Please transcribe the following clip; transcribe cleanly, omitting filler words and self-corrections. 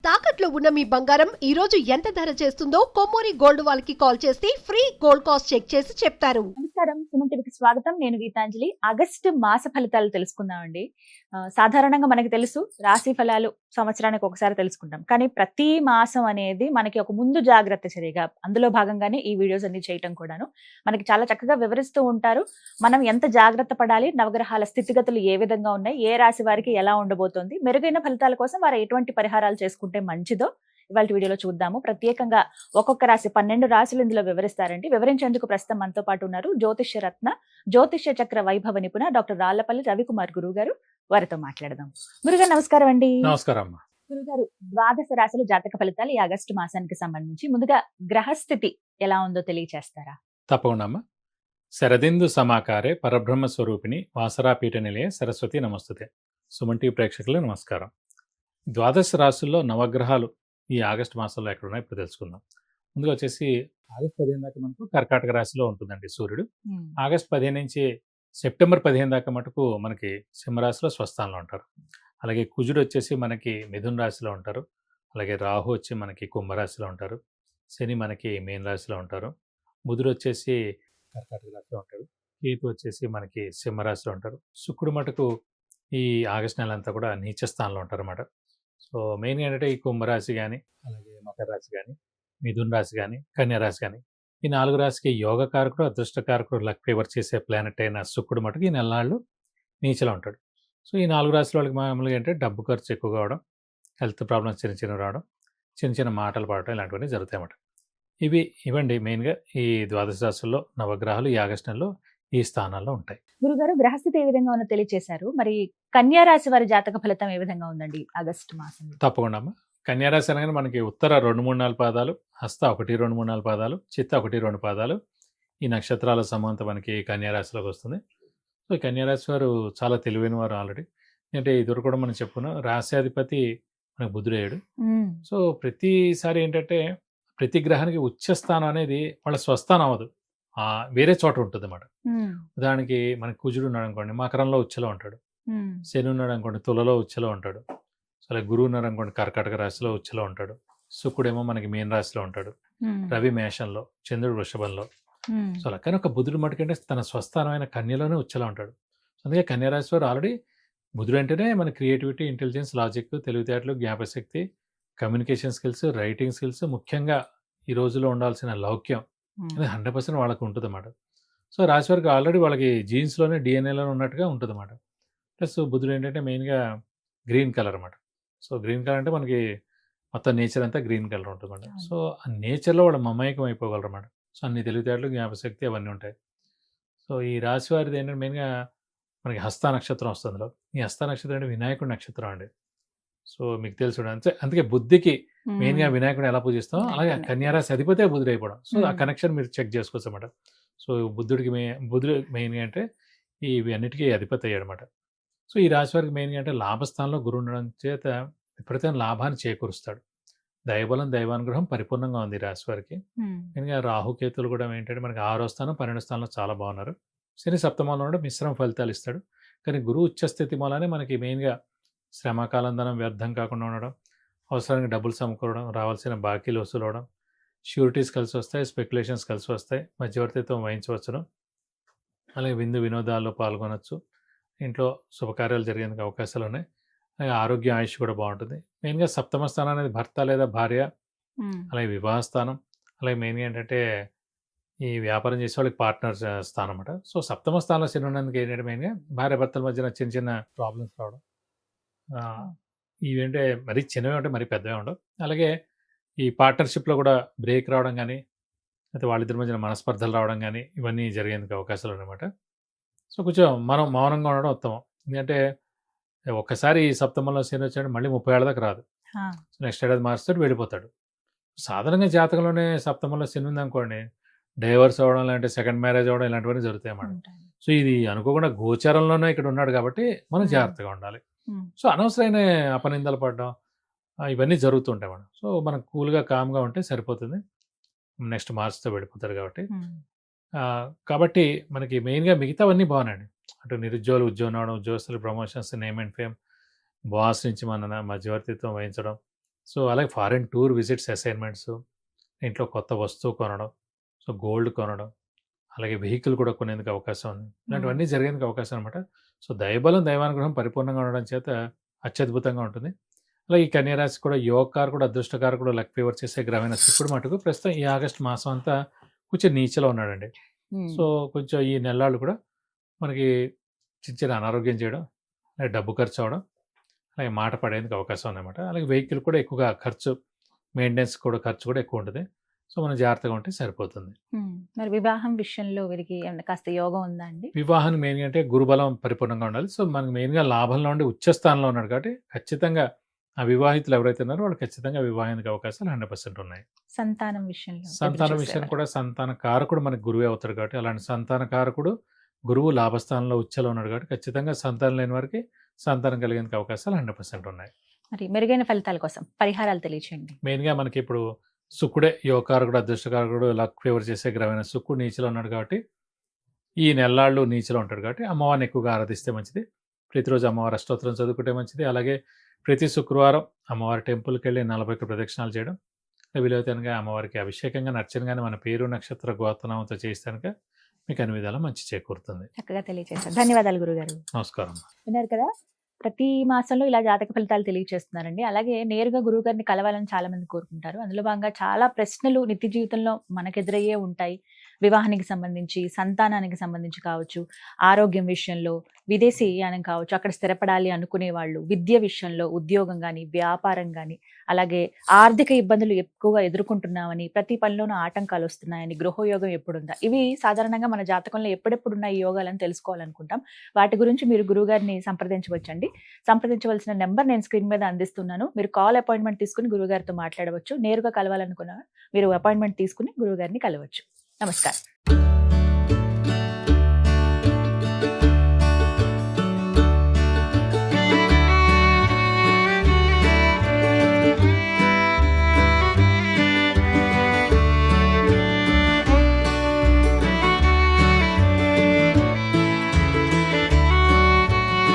తాకట్లో ఉన్న మీ బంగారం ఈ రోజు ఎంత ధర చేస్తుందో కొమ్మూరి గోల్డ్ వాళ్ళకి కాల్ చేస్తే ఫ్రీ గోల్డ్ కాస్ట్ చెక్ చేసి చెప్తారు. నమస్కారం, సుమన్ టీవీకి స్వాగతం. నేను గీతాంజలి. ఆగస్టు మాస ఫలితాలు తెలుసుకుందామండి. సాధారణంగా మనకి తెలుసు రాశి ఫలాలు సంవత్సరానికి ఒకసారి తెలుసుకుంటాం, కానీ ప్రతి మాసం అనేది మనకి ఒక ముందు జాగ్రత్త చర్యగా అందులో భాగంగానే ఈ వీడియోస్ అన్ని చేయటం కూడాను మనకి చాలా చక్కగా వివరిస్తూ ఉంటారు. మనం ఎంత జాగ్రత్త పడాలి, నవగ్రహాల స్థితిగతులు ఏ విధంగా ఉన్నాయి, ఏ రాశి వారికి ఎలా ఉండబోతోంది, మెరుగైన ఫలితాల కోసం వారు ఎటువంటి పరిహారాలు చేసుకుంటే మంచిదో ఇవాళ వీడియోలో చూద్దాము. ప్రత్యేకంగా ఒక్కొక్క రాశి 12 రాశులు ఇందులో వివరిస్తారండి. వివరించేందుకు ప్రస్తుతం మనతో పాటు ఉన్నారు జ్యోతిష్య రత్న, జ్యోతిష్య చక్ర వైభవ నిపుణ డాక్టర్ రాళ్లపల్లి రవికుమార్ గురువు గారు. వారితో మాట్లాడదాం. గురుగారు నమస్కారం అండి. నమస్కారం అమ్మా. గురుగారు, ద్వాదశ రాశుల జాతక ఫలితాలు ఈ ఆగస్టు మాసానికి సంబంధించి ముందుగా గ్రహస్థితి ఎలా ఉందో తెలియచేస్తారా? తప్పకుండా అమ్మా. శరదిందు సమాకారే పరబ్రహ్మ స్వరూపిణి వాసరాపీఠ నిలయ సరస్వతి నమస్తుతే. సుమన్ టీవీ ప్రేక్షకులు నమస్కారం. ద్వాదశ రాశుల్లో నవగ్రహాలు ఈ ఆగస్టు మాసంలో ఎక్కడున్నాయి ఇప్పుడు తెలుసుకుందాం. ముందుగా వచ్చేసి ఆగస్టు 15 దాకా మనకు కర్కాటక రాశిలో ఉంటుందండి సూర్యుడు. ఆగస్టు 15 నుంచి సెప్టెంబర్ 15 దాకా మటుకు మనకి సింహరాశిలో స్వస్థానంలో ఉంటారు. అలాగే కుజుడు వచ్చేసి మనకి మిథున రాశిలో ఉంటారు. అలాగే రాహు వచ్చి మనకి కుంభరాశిలో ఉంటారు. శని మనకి మీన రాశిలో ఉంటారు. బుధుడు వచ్చేసి కర్కాటక రాశిలో ఉంటాడు. కేతు వచ్చేసి మనకి సింహరాశిలో ఉంటారు. శుక్రుడు మటుకు ఈ ఆగస్టు నెల అంతా కూడా నీచ స్థానంలో ఉంటారు అన్నమాట. సో మెయిన్గా ఏంటంటే ఈ కుంభరాశి కానీ, అలాగే మకర రాశి కానీ, మిథున రాశి కానీ, కన్యా రాశి కానీ, ఈ 4 రాశికి యోగకారకుడు, అదృష్టకారకుడు, లక్ ఫేవర్ చేసే ప్లానెట్ అయిన శుక్రుడు మటుకు ఈ నెలనాళ్ళు నీచలో ఉంటాడు. సో ఈ 4 రాశుల వాళ్ళకి మామూలుగా ఏంటంటే డబ్బు ఖర్చు ఎక్కువ కావడం, హెల్త్ ప్రాబ్లమ్స్ చిన్న రావడం, చిన్న మాటలు పడటం ఇలాంటివన్నీ జరుగుతాయి అన్నమాట. ఇవ్వండి మెయిన్గా ఈ ద్వాదశ రాశుల్లో నవగ్రహాలు ఈ ఆగస్టు నెలలో ఈ స్థానాల్లో ఉంటాయి. గురుగారు, గ్రహస్థితి ఏ విధంగా ఉందో తెలియచేశారు. మరి కన్యా రాశి వారి జాతక ఫలితం ఏ విధంగా ఉందండి ఆగస్టు మాసం? తప్పకుండా అమ్మా. కన్యారాశి అనగానే మనకి ఉత్తర 2, 3, 4 పాదాలు, హస్త 1, 2, 3, 4 పాదాలు, చిత్త 1, 2 పాదాలు, ఈ నక్షత్రాల సమాంత మనకి కన్యారాశిలోకి వస్తుంది. సో ఈ కన్యారాశి వారు చాలా తెలివైన వారు ఆల్రెడీ. అంటే ఇదివరకు కూడా మనం చెప్పుకున్నాం, రాశ్యాధిపతి మనకు బుధుడేయుడు. సో ప్రతిసారి ఏంటంటే ప్రతి గ్రహానికి ఉచ్చ స్థానం అనేది వాళ్ళ స్వస్థానం అవ్వదు, వేరే చోట ఉంటుంది అన్నమాట. ఉదాహరణకి మనకి కుజుడు ఉన్నాడు అనుకోండి, మకరంలో ఉచ్చలో ఉంటాడు. శని ఉన్నాడు అనుకోండి, తులలో ఉచ్చలో ఉంటాడు. అలా గురువు ఉన్నాడు అనుకోండి, కర్కాటక రాశిలో ఉచ్చలో ఉంటాడు. శుక్రుడేమో మనకి మీన రాశిలో ఉంటాడు. రవి మేషంలో, చంద్రుడు వృషభంలో. సో అలా కానీ ఒక బుధుడు మటుకంటే తన స్వస్థానమైన కన్యలోనే ఉచ్చలో ఉంటాడు. అందుకే కన్యా రాశి వారు ఆల్రెడీ బుధుడు అంటేనే మన క్రియేటివిటీ, ఇంటెలిజెన్స్, లాజిక్, తెలివితేటలు, జ్ఞాపశక్తి, కమ్యూనికేషన్ స్కిల్స్, రైటింగ్ స్కిల్స్, ముఖ్యంగా ఈ రోజుల్లో ఉండాల్సిన లౌక్యం అది 100% వాళ్ళకు ఉంటుంది అన్నమాట. సో రాశి వారికి ఆల్రెడీ వాళ్ళకి జీన్స్లోనే, డిఎన్ఏలోనే ఉన్నట్టుగా ఉంటుంది అన్నమాట. ప్లస్ బుధుడు ఏంటంటే మెయిన్గా గ్రీన్ కలర్ అన్నమాట. సో గ్రీన్ కలర్ అంటే మనకి మొత్తం నేచర్ అంతా గ్రీన్ కలర్ ఉంటుంది అన్నమాట. సో ఆ నేచర్లో వాళ్ళు మమేకం అయిపోగలరు అన్నమాట. సో అన్ని తెలివితేటలు, జ్ఞాపశక్తి అవన్నీ ఉంటాయి. సో ఈ రాశి వారిది ఏంటంటే మెయిన్గా మనకి హస్త నక్షత్రం వస్తుంది. అందులో ఈ హస్త నక్షత్రం అంటే వినాయకుడి నక్షత్రం అండి. సో మీకు తెలుసు అందుకే బుద్ధికి మెయిన్గా వినాయకుడు ఎలా పూజిస్తాం, అలాగే కన్యారాశి అధిపతే బుధుడు అయిపోవడం. సో ఆ కనెక్షన్ మీరు చెక్ చేసుకోవచ్చు అన్నమాట. సో బుధుడు మెయిన్గా అంటే ఇవి అన్నిటికీ అధిపతి అయ్యాడు అనమాట. సో ఈ రాశి వారికి మెయిన్గా అంటే లాభస్థానంలో గురువు ఉండడం చేత విపరీతమైన లాభాన్ని చేకూరుస్తాడు. దైవబలం, దైవానుగ్రహం పరిపూర్ణంగా ఉంది ఈ రాశి వారికి. మెయిన్గా రాహుకేతులు కూడా ఏంటంటే మనకి 6వ స్థానం, 12వ స్థానంలో చాలా బాగున్నారు. శని సప్తమంలో ఉండే మిశ్రమ ఫలితాలు ఇస్తాడు. కానీ గురువు ఉచ్చస్థితి మూలానే మనకి మెయిన్గా శ్రమకాలం ధనం వ్యర్థం కాకుండా ఉండడం, అవసరానికి డబ్బులు సమకూరడం, రావాల్సిన బాకీలు వసూలు అవడం, ష్యూరిటీస్ కలిసి వస్తాయి, స్పెక్యులేషన్స్ కలిసి వస్తాయి, మధ్యవర్తిత్వం వహించవచ్చును. అలాగే విందు వినోదాల్లో పాల్గొనవచ్చు, ఇంట్లో శుభకార్యాలు జరిగేందుకు అవకాశాలు ఉన్నాయి. అలాగే ఆరోగ్య, ఆయుష్ కూడా బాగుంటుంది. మెయిన్గా సప్తమ స్థానం అనేది భర్త లేదా భార్య, అలాగే వివాహ స్థానం, అలాగే మెయిన్గా ఏంటంటే ఈ వ్యాపారం చేసే వాళ్ళకి పార్ట్నర్ స్థానం అన్నమాట. సో సప్తమ స్థానంలో శని ఉన్నందుకు ఏంటంటే మెయిన్గా భార్య భర్తల మధ్యన చిన్న ప్రాబ్లమ్స్ రావడం, ఇవేంటే మరీ చిన్నవి ఉంటాయి, మరీ పెద్దవే ఉండవు. అలాగే ఈ పార్ట్నర్షిప్లో కూడా బ్రేక్ రావడం కానీ, అయితే వాళ్ళిద్దరి మధ్యన మనస్పర్ధలు రావడం కానీ ఇవన్నీ జరిగేందుకు అవకాశాలు అనమాట. సో కొంచెం మనం మౌనంగా ఉండడం ఉత్తమం. ఎందుకంటే ఒక్కసారి ఈ సప్తమంలో శని వచ్చాడు, మళ్ళీ 30 ఏళ్ళ దాకా రాదు. నెక్స్ట్ ఏడాది మారుస్తాడు, వెళ్ళిపోతాడు. సాధారణంగా జాతకంలోనే సప్తమంలో శని ఉందనుకోండి, డైవర్స్ అవ్వడం, లేదంటే సెకండ్ మ్యారేజ్ అవ్వడం ఇలాంటివన్నీ జరుగుతాయి అన్నమాట. సో ఇది అనుకోకుండా గోచారంలోనే ఇక్కడ ఉన్నాడు కాబట్టి మనం జాగ్రత్తగా ఉండాలి. సో అనవసరమైన అపనిందలు పడడం ఇవన్నీ జరుగుతుంటాయి మనం. సో మనం కూల్గా, కామ్గా ఉంటే సరిపోతుంది. నెక్స్ట్ మార్చ్తో వెళ్ళిపోతారు కాబట్టి మనకి మెయిన్గా మిగతావన్నీ బాగున్నాయండి. అటు నిరుద్యోగులు ఉద్యోగం రావడం, ఉద్యోగస్తులు promotions, name and fame, boss నుంచి మన మధ్యవర్తిత్వం వహించడం, సో అలాగే ఫారిన్ టూర్ విజిట్స్, అసైన్మెంట్స్, ఇంట్లో కొత్త వస్తువు కొనడం, సో గోల్డ్ కొనడం, అలాగే వెహికల్ కూడా కొనేందుకు అవకాశం ఉంది. ఇలాంటివన్నీ జరిగేందుకు అవకాశం అనమాట. సో దైవబలం, దైవానుగ్రహం పరిపూర్ణంగా ఉండడం చేత అత్యద్భుతంగా ఉంటుంది. అలాగే ఈ కన్యా రాశి కూడా యోగకారకుడు, అదృష్టకారకుడు, లక్ ఫేవర్ చేసే గ్రహమైన శుక్రుడు మటుకు ప్రస్తుతం ఈ ఆగస్టు మాసం అంతా కొంచెం నీచలో ఉన్నాడండి. సో కొంచెం ఈ నెలలు కూడా మనకి చిన్న చిన్న అనారోగ్యం చేయడం, అలాగే డబ్బు ఖర్చు అవడం, అలాగే మాట పడేందుకు అవకాశం ఉందన్నమాట. అలాగే వెహికల్ కూడా ఎక్కువగా ఖర్చు, మెయింటెనెన్స్ కూడా ఖర్చు కూడా ఎక్కువ ఉంటుంది. సో మనం జాగ్రత్తగా ఉంటే సరిపోతుంది. మరి వివాహం విషయంలో వీరికి ఏమన్నా కాస్త యోగం ఉందా అండి? వివాహాన్ని మెయిన్గా అంటే గురుబలం పరిపూర్ణంగా ఉండాలి. సో మనకి మెయిన్గా లాభంలో ఉండి ఉచ్చ స్థానంలో ఉన్నాడు కాబట్టి ఖచ్చితంగా ఆ వివాహితులు ఎవరైతే ఉన్నారో వాళ్ళు ఖచ్చితంగా వివాహానికి అవకాశాలు 100% ఉన్నాయి. సంతానం విషయంలో సంతానం ఎదురు విషయం చూసేవారు. కూడా సంతాన కారకుడు మనకి గురువే అవుతాడు కాబట్టి అలాంటి సంతాన కారకుడు గురువు లాభస్థానంలో ఉచ్చలో ఉన్నాడు కాబట్టి ఖచ్చితంగా సంతానం లేని వారికి సంతానం కలిగేందుకు అవకాశాలు 100% ఉన్నాయి. మరి మెరుగైన ఫలితాల కోసం పరిహారాలు తెలియచేయండి. మెయిన్గా మనకి ఇప్పుడు శుక్రుడే యోగకారకుడు, అదృష్టకారకుడు, లక్ ఫేవర్ చేసే గ్రహమైన శుక్రుడు నీచలో ఉన్నాడు కాబట్టి ఈ నెల్లాళ్ళు నీచలో ఉంటాడు కాబట్టి అమ్మవారిని ఎక్కువగా ఆరాధిస్తే మంచిది. ప్రతిరోజు అమ్మవారి అష్టోత్తరం చదువుకుంటే మంచిది. అలాగే ప్రతి శుక్రవారం అమ్మవారి టెంపుల్కి వెళ్ళి 41 ప్రదక్షిణాలు చేయడం, వీలైతే కనుక అమ్మవారికి అభిషేకంగా నచ్చనగానే మన పేరు, నక్షత్ర, గోత్రనామంతో చేస్తే కనుక మీకు అన్ని విధాలా మంచి చేకూరుతుంది. చక్కగా తెలియజేశారు. ధన్యవాదాలు గురుగారు. నమస్కారం. విన్నారు కదా, ప్రతి మాసంలో ఇలా జాతక ఫలితాలు తెలియజేస్తున్నారండి. అలాగే నేరుగా గురువు గారిని కలవాలని చాలా మంది కోరుకుంటారు. అందులో భాగంగా చాలా ప్రశ్నలు నిత్య జీవితంలో మనకెదురయ్యే ఉంటాయి. వివాహానికి సంబంధించి, సంతానానికి సంబంధించి కావచ్చు, ఆరోగ్యం విషయంలో, విదేశీయానం కావచ్చు, అక్కడ స్థిరపడాలి అనుకునే వాళ్ళు, విద్య విషయంలో, ఉద్యోగం కానీ, వ్యాపారం కానీ, అలాగే ఆర్థిక ఇబ్బందులు ఎక్కువగా ఎదుర్కొంటున్నామని, ప్రతి పనిలోనూ ఆటంకాలు వస్తున్నాయని, గృహయోగం ఎప్పుడుందా, ఇవి సాధారణంగా మన జాతకంలో ఎప్పుడెప్పుడున్న ఈ యోగాలని తెలుసుకోవాలనుకుంటాం. వాటి గురించి మీరు గురువుగారిని సంప్రదించవచ్చండి. సంప్రదించవలసిన నెంబర్ నేను స్క్రీన్ మీద అందిస్తున్నాను. మీరు కాల్ అపాయింట్మెంట్ తీసుకుని గురువుగారితో మాట్లాడవచ్చు. నేరుగా కలవాలనుకున్నా మీరు అపాయింట్మెంట్ తీసుకుని గురువుగారిని కలవచ్చు. నమస్కారం.